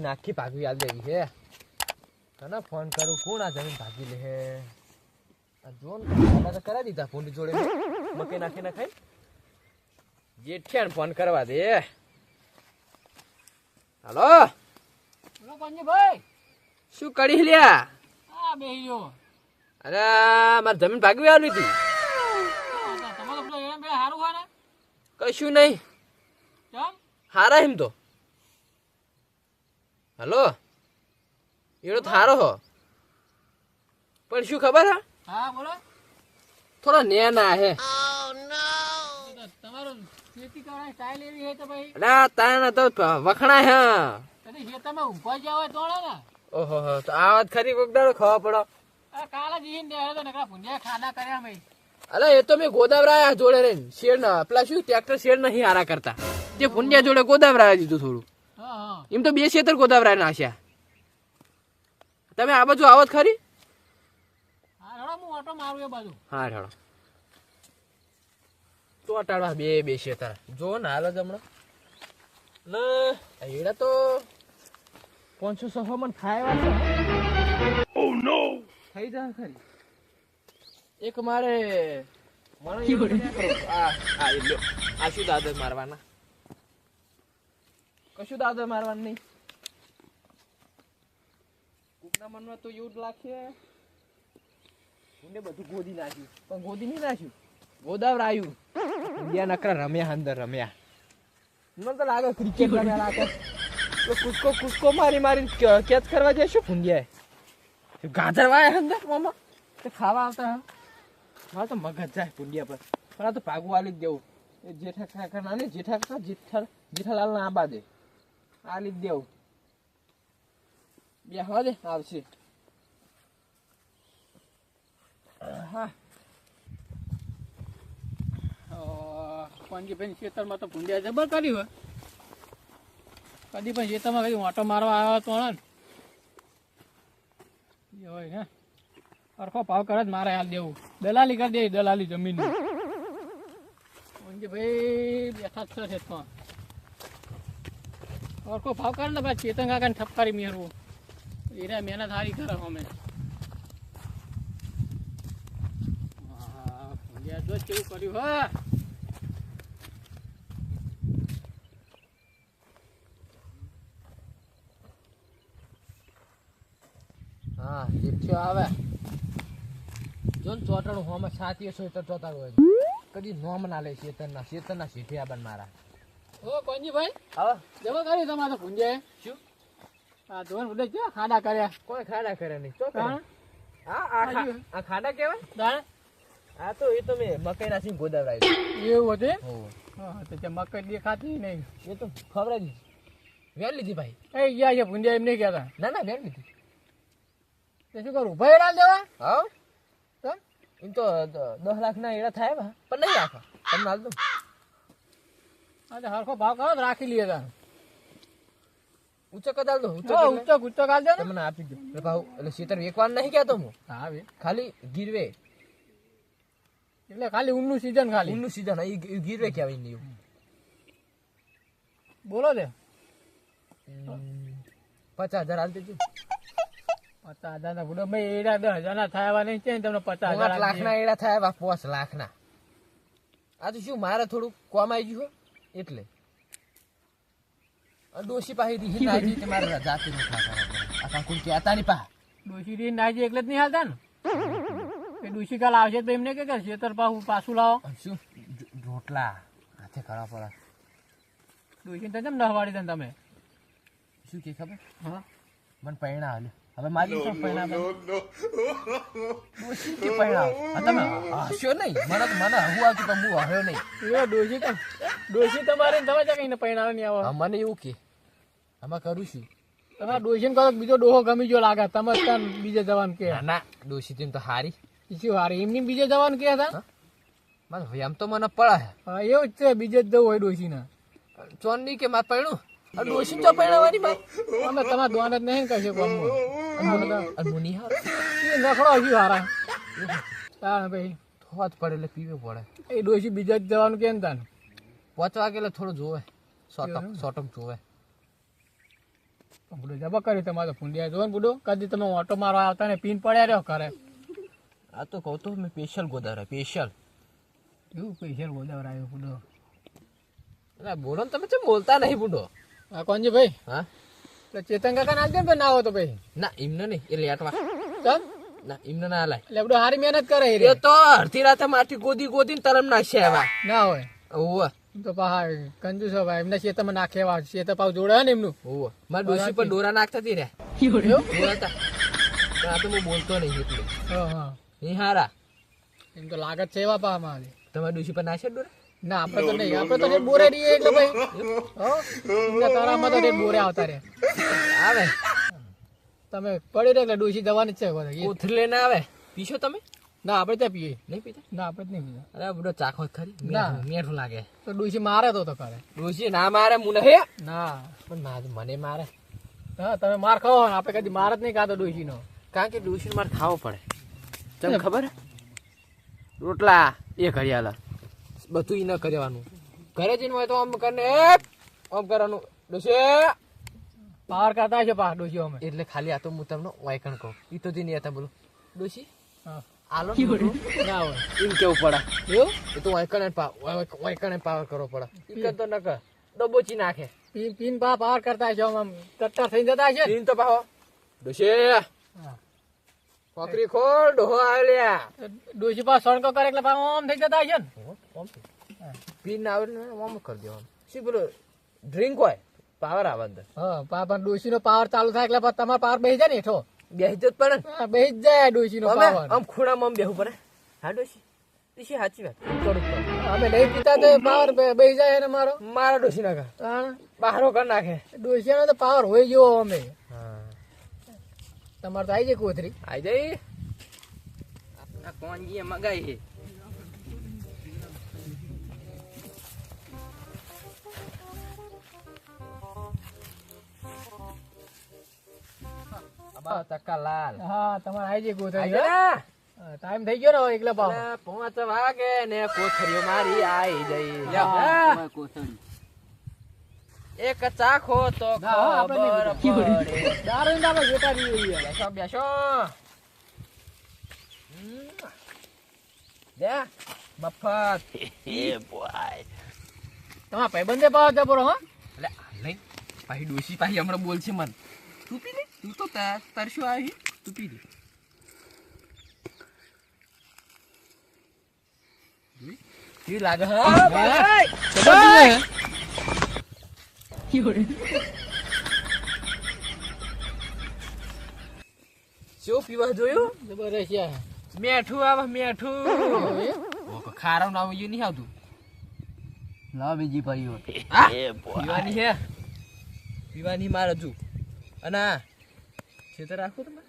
જમીન આખી ભાગવી આલ દેવી છે. તને ફોન કરું કોણ આ જમીન ભાગી લે હે? આ જોન તો કરાવી દીધા ભૂંડી જોડે મકઈ નાખી નાખાય. જેઠિયાને ફોન કરવા દે. હાલો બોલો પંજીભાઈ, શું કરી લ્યા? આ બેહ્યો. અરે મારે જમીન ભાગવી આલી હતી. તમારો પેલો એમ બે હારું હોય ને? કશું નહીં, કેમ? હારા એમ તો. હલો એનો થારો હો, પણ શું ખબર હા? હા બોલો. થોડો નેના હે. તમારો ખેતી કરવાની સ્ટાઇલ એવી છે તો ભાઈ અરે તારા તો વખણાય હા. કદી ખેતરમાં ઊભા જ હોય તોડે ને. ઓહો તો આ વાત ખરી કોકદાડો ખબર પડો. આ કાલે જઈને દેડે તો નકરા ભુંડિયા ખાડા કર્યા ભાઈ. અરે એ તો મેં ગોદાવરા જોડે રે શેર ના પેલા શું ટ્રેક્ટર શેર નહીં હારા કરતા, તે પુંડિયા જોડે ગોદાવરા દીધું થોડું. હા હા એમ તો 2 ખેતર ગોદાવરા નાખ્યા. તમે આ બાજુ આવત ખરી? હા હેડો હું ઓટો મારું એ બાજુ. હા હેડો તો અટાડવા બે ખેતર જો ને હાલ જ હમણાં ને એડા તો 500-600 મણ થાય છે. ઓ નો થઈ જા ખરી. એક મારે આ શું દાદર મારવાના? કશું દાદર મારવાનું નહીં. કુકના મનમાં તો એવું જ લાગશે બધું ગોદી નાખ્યું, પણ ગોદી નહીં નાખ્યું, ગોદાવર આવ્યું. ઇન્ડિયા નકરા રમ્યા અંદર રમ્યા. મને તો લાગે ક્રિકેટ રમ્યા લાગે. કુસ્કો મારી કેચ કરવા જાય શું ફૂંડિયા ગાજર વાય અંદર મામા ખાવા આવતા હા. મારે તો મગજ જાય પુંડિયા પર, પણ આ તો ભાગવું આલી જ દેવું. એ જેઠાલાલ ના આબા દે આલી જ દેવું. બે હવા દે આવશે. હા પંજીભાઈ ખેતરમાં તો ભુંડિયા જબર કર્યું હોય. કદી પણ ખેતરમાં કદી ઓટો મારવા આવ્યો તો ને હોય હે સરખો ભાવ કરે જ મારે હાલ દેવું. દલાલી કરી દે, દલાલી જમીન ભાઈ બેઠા છે ખેતમાં. સરખો ભાવ કરે ને ભાઈ ચેતન કાકાને ઠપકારી મેળવું. એને મહેનત સારી કરે અમે. જો કેવું કર્યું હા. હા જેઠ્યો આવે જો ને ચોટાણું હોમાં સાતીઓ સોઈટર ચોટાડું હોય કદી નોમ ના લે શેતરના શેઠી આબન મારા. ઓ કોંજીભાઈ હવે જવા કર્યું તમારે ભૂંજે શું આ ધોન ઉડે છે ખાડા કર્યા. કોઈ ખાડા કરે નહીં તો હા આ ખાડા કેવાય. દાણે આ તો એ તો મેં મકઈ નાખીને ગોદાવરાયું. એવું હતું હોવે. હા તો તે મકઈ દેખાતી નહીં. એ તો ખબર જ વેર લીધી ભાઈ. એ ગયા છે ભૂંજે એમ નહીં કહેતા. ના ના વેર લીધી. તે શું કરું ભાઈ ડાલ દેવા હા તો એમ તો 10 લાખ ના એડા થાય પણ નહીં રાખવા તમને હાલ દઉં. હા હરખો ભાવ કરો તો રાખી લઈએ તાર. ઊંચો કદાલ દો ઉચ્ચક કાલ દે ને તમને આપી દો એટલે ભાવ એટલે શેતર વેકવાનું નહીં કહેતો હું. હા બે ખાલી ગીરવે એટલે ખાલી ઊનનું સીઝન ખાલી ઊનનું સીઝન એ ગીરવે કહેવાય નહીં. બોલો દે 50,000 હાલ દેજો. 50,000 ના બુડો ભાઈ એડા 10,000 ના થયા નહીં છે ને તમને 50,000 5 લાખ ના એડા થાય 5 લાખ ના. આ તો શું મારે થોડું કોમ આવી ગયું એટલે ડોશી પાસે રીહી નાજી કે મારે જાતિ નું ખાતા આ કાકુલ કે આતા ની પા ડોશી રી નાજી એટલે જ નહીં હાલતા ને કે ડોશી કાલ આવશે તો એમને કે ખેતર પાછું લાવો. શું રોટલા હાથે કરવા પડે. ડોશી તો કેમ નહવાડી દે તમે શું કે ખબર હા મને પૈણા હાલે હવે મારી તો પૈણા ડોશી કે પૈણા તમે હસ્યો નહીં મને હું આવતું તો હું હર્યો નહીં. એ ડોશી તમારે તમે કઈ ને પૈણા નહીં આવો. મને એવું કે આમાં કરું છું તમારે ડોશી ને કહો બીજો ડોહો ગમી ગયો લાગે તમે બીજે જવાનું કે ના ડોશી તેમ તો હારી શું હારી એમની બીજે જવાનું કે હતા મારે એમ તો મને પડે હા એવું જ છે બીજે જ જવું હોય ડોશી ના ચોરની કે મારે પૈણું ડોશી તો પૈણાવાની ભાઈ અમે તમારે દોન જ નહીં કહીએ કોમ મુની હાર નખડો હજી હારા હા ભાઈ થોત પડે એટલે પીવે પડે. એ ડોશી બીજા જ જવાનું કેમ તાને 5 વાગે એટલે થોડું જોવે સોટક જોવે. બુડો જબર કર્યું તમારે તો ફૂંડિયા જો ને બુડો કદી તમે ઓટો મારવા આવતા ને પીન પડ્યા રહ્યો કરે આ તો કહું તો મેં સ્પેશિયલ ગોદાવરા સ્પેશિયલ. એવું સ્પેશિયલ ગોદાવર આવ્યો બુડો. એટલે બોલો ને તમે કેમ બોલતા નહીં બુડો? હા કોણજી ભાઈ હા એટલે ચેતન કાકા ના દે ના આવો તો ભાઈ ના એમને નહીં એ લેટવા ચમ ના એમને ના લાય. એટલે બુડો હારી મહેનત કરે એ એ રે. તો અડધી રાતે માટી ગોદી ગોદીને તરમ નાખ્યા એવા. ના હોય ઓવા એમ તો પાહા કંજૂસ હોય એમને શેતમાં નાખે એવા શેત પાવ જોડે ને એમનું ઓવા મારા ડોશી પર દોરા નાખતા હતી રે એવું? દોરા હતા. પણ આ તો હું બોલતો નહીં એટલે હા હા એ હારા. એમ તો લાગત છે એવા પા અમારે. તમારા ડોશી પર નાખ્યા દોરા? ના આપણે તો નહીં આપણે તો રેટ બોરે રહીએ એટલે ભાઈ હો એમના તારામાં તો રેટ બોરે આવતા રે આવે તમે પડી રે એટલે ડોસી જવાની જ છે બધા. કોથળી ના આવે. પીશો તમે? ના આપણે ત્યાં પીએ નહીં પીતા? ના આપણે જ નહીં પીતા. અરે બધો ચાખો ખરી ના. મીઠું લાગે. તો ડોસી મારે તો કરે ડોશી ના મારે મુને હે ના પણ મને મારે. હા તમે માર ખાઓ ને આપણે કદી માર જ નહીં ખાતો ડોસી નો. કારણ કે ડોશી મારે ખાવો પડે. તમને ખબર? રોટલા એ ઘડિયાળ બધું ઈ ન કરવાનું. ઘરે જઈને હોય તો આમ કરીને આમ કરવાનું. ડોશી પાવર કરતા છે પા ડોસી અમે. એટલે ખાલી આ તો હું તમને વાયકણ કહું. ઈ તો જી નહીં હતા બોલો. ડોશી હા આલો ને બધું. ના હોય એમ કેવું પડે. એવું એ તો વાયકણ પાવર કરવો પડે. ઈ કર તો ન કર ડબોચી નાખે. પીન પીન પા પાવર કરતા છે આમ ટટ્ટર થઈ જતા છે ને. ઈન તો પાહો ડોશી હા. ફકરી ખોલ ડોહો આલ્યા. ડોસી પા સણકો કરે એટલે પા આમ થઈ જતા છે ને. પીન આવે ને આમ કરી દેવાનું. શું બોલો ડ્રિંક હોય પાવર આવે અંદર. હા પા પણ ડોસી નો પાવર ચાલુ થાય એટલે પા તમારો પાવર બેસી જાય ને હેઠો. બેસી જ પડે ને. હા, બેસી જ જાય ડોસી નો અમે પાવર. આમ ખૂણામાં આમ બેહવું પડે. હા ડોશી ડોશી સાચી વાત કરું જ પડે. અમે નહીં પીતા તો પાવર બેસી જાય ને મારો. મારા ડોશી નાખે તાણ બહારો કરી નાખે. ડોસી નો તો પાવર હોય જેવો અમે. હા તમારે તો આવી જાય કોથરી. આઈ જઈ આ કોણજી મગાઈ છે. તક્કા લાલ હા તમારે આવી જાય કોથરી. આઈ જા. ટાઈમ થઈ ગયો ને હવે એકલા પાવ. 5 વાગે ને કોથરીઓ મારી આઈ જઈ. હા. એક ચાખો તો ના, આપણે નહીં ખબર પીતા. પડે. દારૂ ને આપણે જોતા રહીએ. બેસો બેસો. લે મફત. તમારા ભાઈબંધે પાવર જબરો હા. એટલે નહીં પાછી ડોશી પાછી હમણાં બોલશે મન. તું પી લે તું તો તરસ્યો આવી તું પી લે. કેવી લાગે હા ભાઈ. શું પીવા જોયું? જબરજસ્ત છે. મેઠું આવે મેઠું. ખારા નામ એ નહીં આવતું. લાવ બીજી પડીઓ. પીવાની હે પીવાની મારે હજુ. અને આ ખેતર રાખું તમે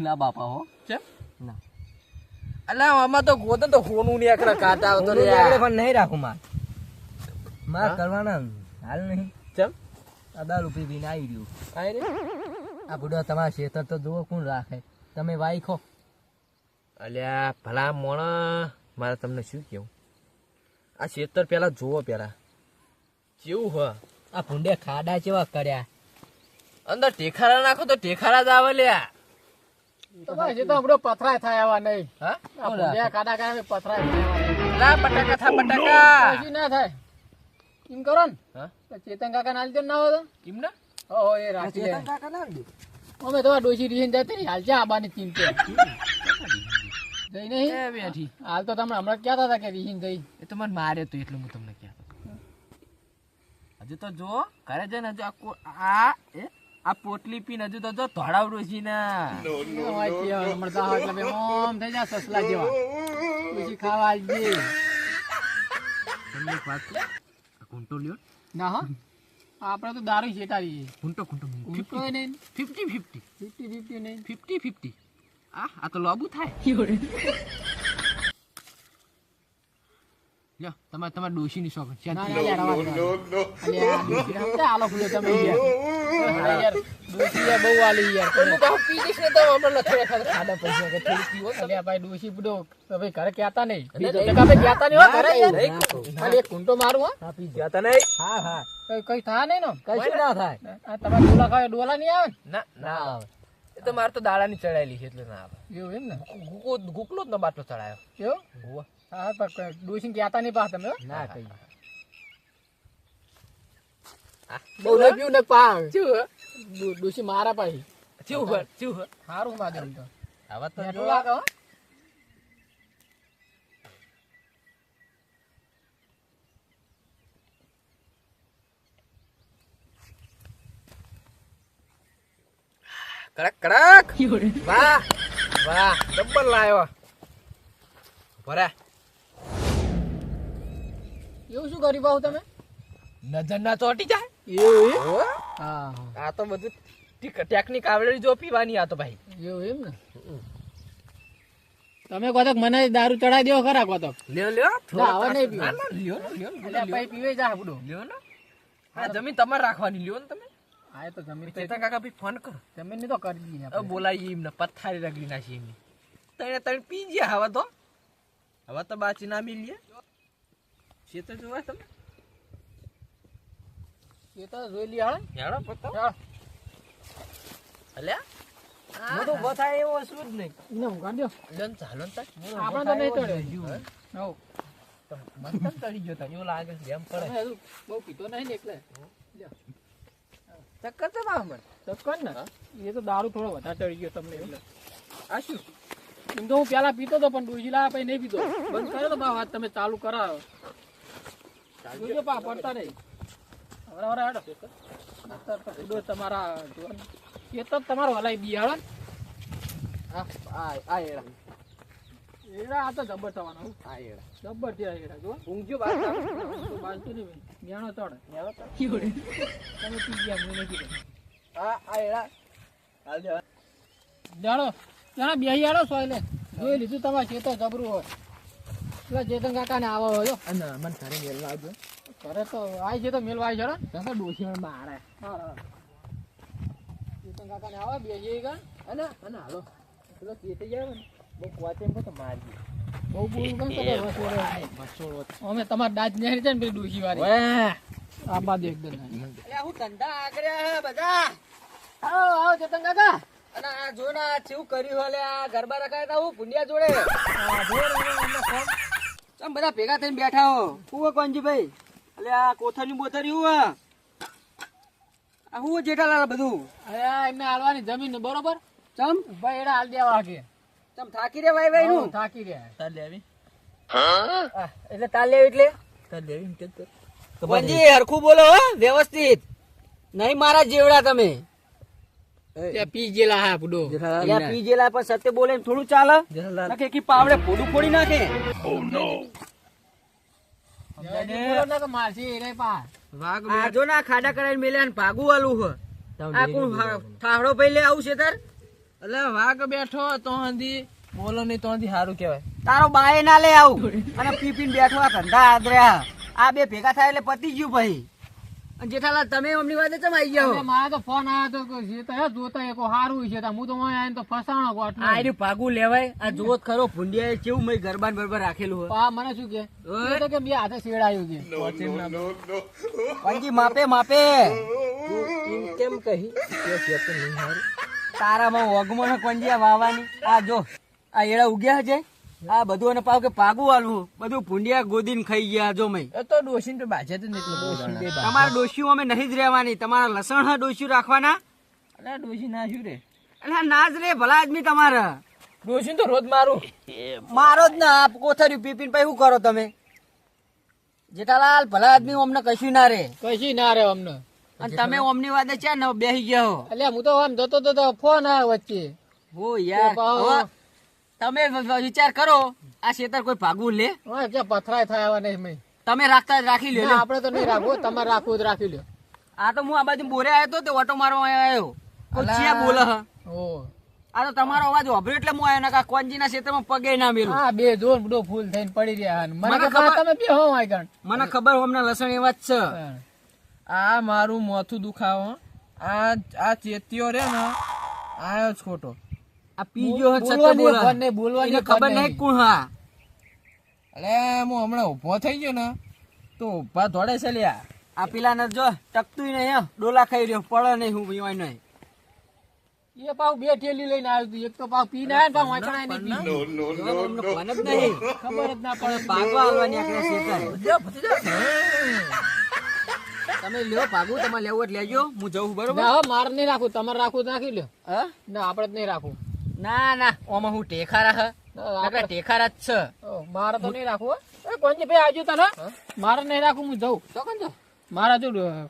ના બાપા હો. કેમ ના અલા આમાં તો ગોતન તો હોનું ની આખરા કાટા આવતો રે પણ નહીં રાખું માર હા? કરવાના હાલ નહીં. કેમ આ દારૂ પી પીને આવી રહ્યું. આય રે આ બુડો તમારા ખેતર તો જુઓ કોણ રાખે. તમે વાઈ ખો. અલ્યા ભલા મોણા મારે તમને શું કેવું આ ખેતર પેલા જોવો પેલા કેવું હ. આ ભૂંડે ખાડા જેવા કર્યા. અંદર ટેખારા નાખો તો ટેખારા જ આવે લ્યા. પથરાય થાય એવા નહીં. હા આ ભૂંડે ખાડા કાઢે પથરાય થાય એવા નહીં. લા બટાકા થા બટાકા પછી ના થાય એમ કરો ને. હા તો ચેતન કાકા ના હાલજો ના હોય કેમ ના તો હો એ રાખી લે. અમે તો આ ડોશી રીહીને જતી રહી હાલ છે આબાની ચિંતે જઈ નહીં. એ બેઠી હાલ તો તમે હમણાં કહેતા હતા કે રીહીને જઈ. એ તો મને મારે તો એટલે હું તમને કહેતો હજુ તો જો ઘરે જઈને હજુ આ પોટલી પીને હજુ તો જો ધોળાવડું છે ને હમણાં જાઓ એટલે બે ઓમ થઈ જાય સસલા જેવા. ડોશી ખાવા આવજે. તમને એક વાત કહું? આ કુંટો લ્યો ના હો આપણે તો દારૂ છેટાડીએ. કુંટો કુંટો ઊંટો નહીં 50-50 50-50 નહીં. 50-50 આ તો લોબુ થાય લ્યો તમારે ડોશીની શોખ છે ના ના યાર આવા દો. અલ્યા ડોશી હમતે આલો ખુલ્લો તમે યાર. અરે યાર ડોશી યાર બહુ આલી યાર. હું કહું પી જઈશ ને તો હમણાં નથી ખાડા પૈસા કે થોડી પીવો તમે. અલ્યા ભાઈ ડોશી બધો તમે ઘરે કહેતા નહીં. બીજો જગ્યા ભાઈ કહેતા નહીં હો ઘરે યાર. ખાલી એક કુંટો મારું હો. જતા નહીં હા હા કઈ થાય નહીં ને કશું ના થાય. આ તમારે ડોલા ખાય ડોલા નહીં આવે ના ના આવે. એ તો મારે તો દાડાની ચડાયેલી છે એટલે ના આવે. ને એવું એમ ને ગુકલો જ નો બાટલો ચડાયો. એવું હોવે. હા પણ ડોસી કહેતા નહીં પા તમે હો? ના કઈ. બહુ નહીં પીવું ને પા ડોસી મારા પાછી ચેવું સારું માધ્યમ તો હવે તો મેઠું લાગે હો. કડક કડક. વાહ વાહ ડબ્બર લાયો. ભરે એવું શું કરી પાઉં તમે નજર ના ચોટી જાય. એવું એમ? હોવે. હા આ તો બધું ટેકનિક આવડેલી જો પીવાની આ તો ભાઈ. એવું એમ ને તમે કહો તો મને દારૂ ચડાવી દેવો ખરા કહો તો લ્યો લ્યો. ના, હવે નહીં પીવું. ના, ના, લ્યો ને, લ્યો ને, એટલે પછી પીવે જા આપડો લ્યો ને. આ જમીન તમારે રાખવાની લ્યો ને તમે. હા એ તો જમીન તો ચેતન કાકા ભાઈ ફોન કરો. જમીન ની તો કરી દીધી હવે આપણે. બોલાવી એમને પથારી રગડી નાખી એમની. તણે પી ગયા હવે તો. હવે તો બાચી ના મિલીએ. શેતર જોવા તમે. એ તો જોઈ લી હાલ હેડો પતો. ચાલ અલ્યા. મોટું ઉભો થાય એવો શું જ નહીં. એને ઊંઘાડ દ્યો. લન ચાલો ને તાર. આપણે તો નહીં ચડે હે? હઉ. તો મન તો ચડી ગયો તા. એવું લાગે છે એમ પડે. તમે હજુ બહુ પીતો નહીં ને એટલે ચક્કર તો ના મને. ચક્કર ને એ તો દારૂ થોડો વધારે ચડી ગયો તમને એટલે આ શું? એમ તો હું પેલા પીતો તો પણ ડોસી લાયા પછી નહીં પીતો બંધ કર્યો તો બા વાત તમે ચાલુ કરાવો જોજો પા પડતા નહીં હવે હેડો અત્યારે તો કીધું તમારા જોવાનું. એ તો તમારો હલાઈ બિહાડો ને આ એડા. એડા આ તો જબ્બર થવાનો હું આ એડા. જબ્બર થયા એડા જો ઊંઘજો બાર. તો બાજુ નહીં મેણો ચડે તમે પી ગયા હું નહીં પીધો આ એડા. હાલ દેવા. જાણો ત્યાં બે આડો સોય જોઈ લીધું તમારે ખેતર જબરું હોય પેલા ચેતન કાકા ને આવો હોય અને મને ઘરે મેળવા આવજો. ઘરે તો આવી છે તો મેલવા આવી છે ને ડોસી મારે. ચેતન કાકા ને આવો બે જઈ ગયા અને હાલો પેલો ચેતી જાય ને બહુ વાંચે એમ તો મારી. બહુ બોલું કેમ અમે તમારે દાજ નહીં છે ને પેલી ડોસી વાળી આ બાદ એકદમ હું ધંધા આગળ હે બધા. આવો આવો ચેતન કાકા અને આ જો ને આ કેવું કર્યું હલે આ ગરબા રખાયા તા હું પુંડિયા જોડે. તમે બધા ભેગા થઈને બેઠા હો. હું કોનજીભાઈ એટલે આ કોથળની બોથળી હું આ હું જેઠાલાલ બધું અરે એમને હાલવાની જમીન ને બરોબર ચમ ભાઈ એડા હાલ દેવા કે ચમ થાકી રે ભાઈ ભાઈ નું થાકી રહ્યા તાર લેવી. એટલે તાલ લેવી એટલે તાર લેવી કે તો. કોનજી હરખું બોલો હો વ્યવસ્થિત નહીં મારા જેવડા તમે ત્યાં પી ગયેલા હા બુડો ત્યાં પી જેલા પણ સત્ય બોલે ને થોડું ચાલે જેઠાલાલ. નાખે કે પાવડે ફોડું ફોડી નાખે. મારસી એરે પા વાઘ આ જો ના ખાડા કરાઈને મેલ્યા ને ભાગું વાલું હ આ કોણ ઠાહડો ભાઈ લે આવું છે તાર એટલે વાઘ બેઠો તો હંધી બોલો નહીં તો હંધી સારું કહેવાય. તારો બાએ ના લે આવું અને પી પીને બેઠો આ ધંધા આદર્યા આ બે ભેગા થાય એટલે પતી ગયું ભાઈ. અને જેઠાલાલ તમે અમની વાતે ચમ આવી ગયા હો? મારા તો ફોન આવ્યો તો જે તો હે જોતા એક હારું છે હું તો આવીને તો ફસાણો ગોઠલો. આ એનું ભાગું લેવાય આ જોત ખરો ભૂંડિયા કેવું મય ગરબાન બરબર રાખેલું હોય. પા મને શું કે એ તો કે બે હાથે શેડાયું કે પંજી માપે માપે કેમ કહી કે શેતર નહીં હારું. તારામાં ઓગમો ને કોંજીયા વાવાની આ જો આ એડા ઉગ્યા છે આ બધું અને પાવ કે પાગું વાલું બધું ભૂંડિયા ગોદીને ખાઈ ગયા જો મય. એ તો ડોશીને તો બાજે જ નહીં એટલું બધું. તમારા ડોશીઓ અમે નહીં જ રહેવાની તમારા લસણ હા ડોશીઓ રાખવાના. અલ્યા ડોશી નાખ્યું રે. એટલે ના જ રે ભલા આદમી તમારા ડોશીને તો રોજ મારું. મારો જ ના આપ કોથળ્યું પીપીને પછી શું કરો તમે? જેઠાલાલ ભલા આદમી અમને કશું ના રે કશી ના રે અમને. અને તમે ઓમની વાદે છે ને બેસી ગયા હો. એટલે હું તો આમ જતો તો ફોન આવ્યો વચ્ચે હો યાર હવે તમે વિચાર કરો આ ખેતર કોઈ ભાગવું લે હા કે પથરાય થાય એવા નહીં મેં તમે રાખતા જ રાખી લ્યો લ્યો. આપડે તો નહીં રાખવું તમારે રાખવું જ રાખી લ્યો. આ તો હું આ બાજુ બોરે આવ્યો તો તે ઓટો મારવા આવ્યો કોઈ ચિયા બોલે હ ઓ આ તો તમારો અવાજ વાભર્યો એટલે હું આવ્યો ને કોંજીના ખેતરમાં પગે ના મેલું. હા બે જોર બડો ફૂલ થઈને પડી રહ્યા મને મને કે ખબર- તમે બે હો આઈ ગણ મને ખબર હમણાં લસણ એવા જ છે. આ મારું માથું દુખાવો. આ ચેતીઓ રે ને આયો જ ખોટો. આ પી ગયો હે સત્ય બોલે બોલવાની એને ખબર નહીં કોણ હા અરે હું હમણાં ઉભો થઈ ગયો ને તો ઉભા દોડે છે લ્યા. આ પેલા ને જો ટકતું નહીં હે, ડોલા ખાઈ રહ્યો પડે નહીં હું પીવાય નહીં. એ પાવ બે ઠેલી લઈને આવ્યો તું. એક તો પાવ પીને આવ્યો ને પાવ વાંચણા નહીં પીને. જો અમને ફોન જ નહીં. ખબર જ ના પડે. પાગવા હાલવાની આખરે શેતાર. તમે લ્યો પાગું, તમારે લેવું એટલે લેજો, હું જઉં બરોબર. ના, હવે મારે નહીં રાખવું, તમારે રાખવું તો નાખી લ્યો. હા ના, આપણે જ નહીં રાખવું. ના ના ઓમાં હું ટેખારા હ આપણે ટેખારા જ છે. મારે તો નહીં રાખવું હો. એ કોણજી ભાઈ આવજો તને. મારે નહીં રાખવું, હું જઉં. ચોકન જો મારા જો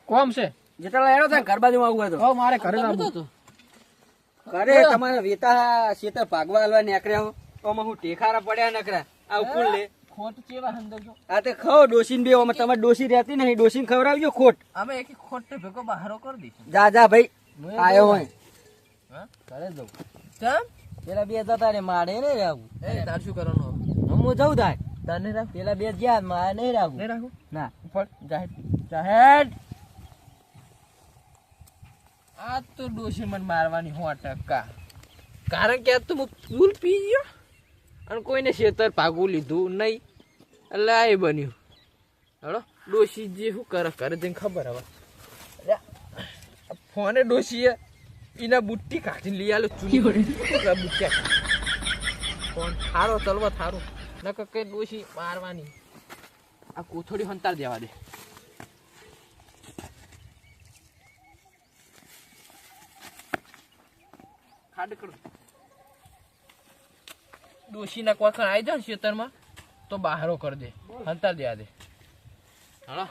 કોમ છે. જેટલા એનો થાય ઘર બાજુ આવું હોય તો હવે મારે ઘરે જવું. ઘરે તમારે વેતા શેતર ભાગવા હાલવા નીકળ્યા હો, ઓમાં હું ટેખારા પડ્યા નકરા. આ ઉકુલ લે ખોટ ચેવા અંદર જો. આ તે ખાઓ ડોસીન બે, ઓમાં તમારે ડોસી રહેતી નહીં, ડોસીન ખવડાવજો ખોટ. અમે એક ખોટ ભેગો બહારો કરી દઈશું. જા જા ભાઈ આયો હોય. ઘરે જવું. ચમ પેલા બે જતા રે, મારે નહીં રહેવું. એ તાર શું કરવાનું હવે? હું જઉં થાય તાર નહીં રાખ. પેલા બે જ્યાં મારે નહીં રહેવું. નહીં રાખું. ના ફળ જાહેર જાહેર. આ તો ડોશી મને મારવાની 100%. કારણ કે આ તો હું ફૂલ પી ગયો અને કોઈને શેતર ભાગવું લીધું નહીં, એટલે આ એ બન્યું. હલો ડોશી જે શું કરે કરે જઈને ખબર હવે. ફોને ડોશીએ એના બુટ્ટી કાઢીને લઈ આલો. બુટ્ટિયા ફોન થારો ચલવો થારો નકર કઈ ડોશી મારવાની. આ કોથળી હંતાર દેવા દે. ડોશીના કોખણ આવી જાય ને ખેતરમાં તો બહારો કરી દે, હંતાર દેવા દે. હાલો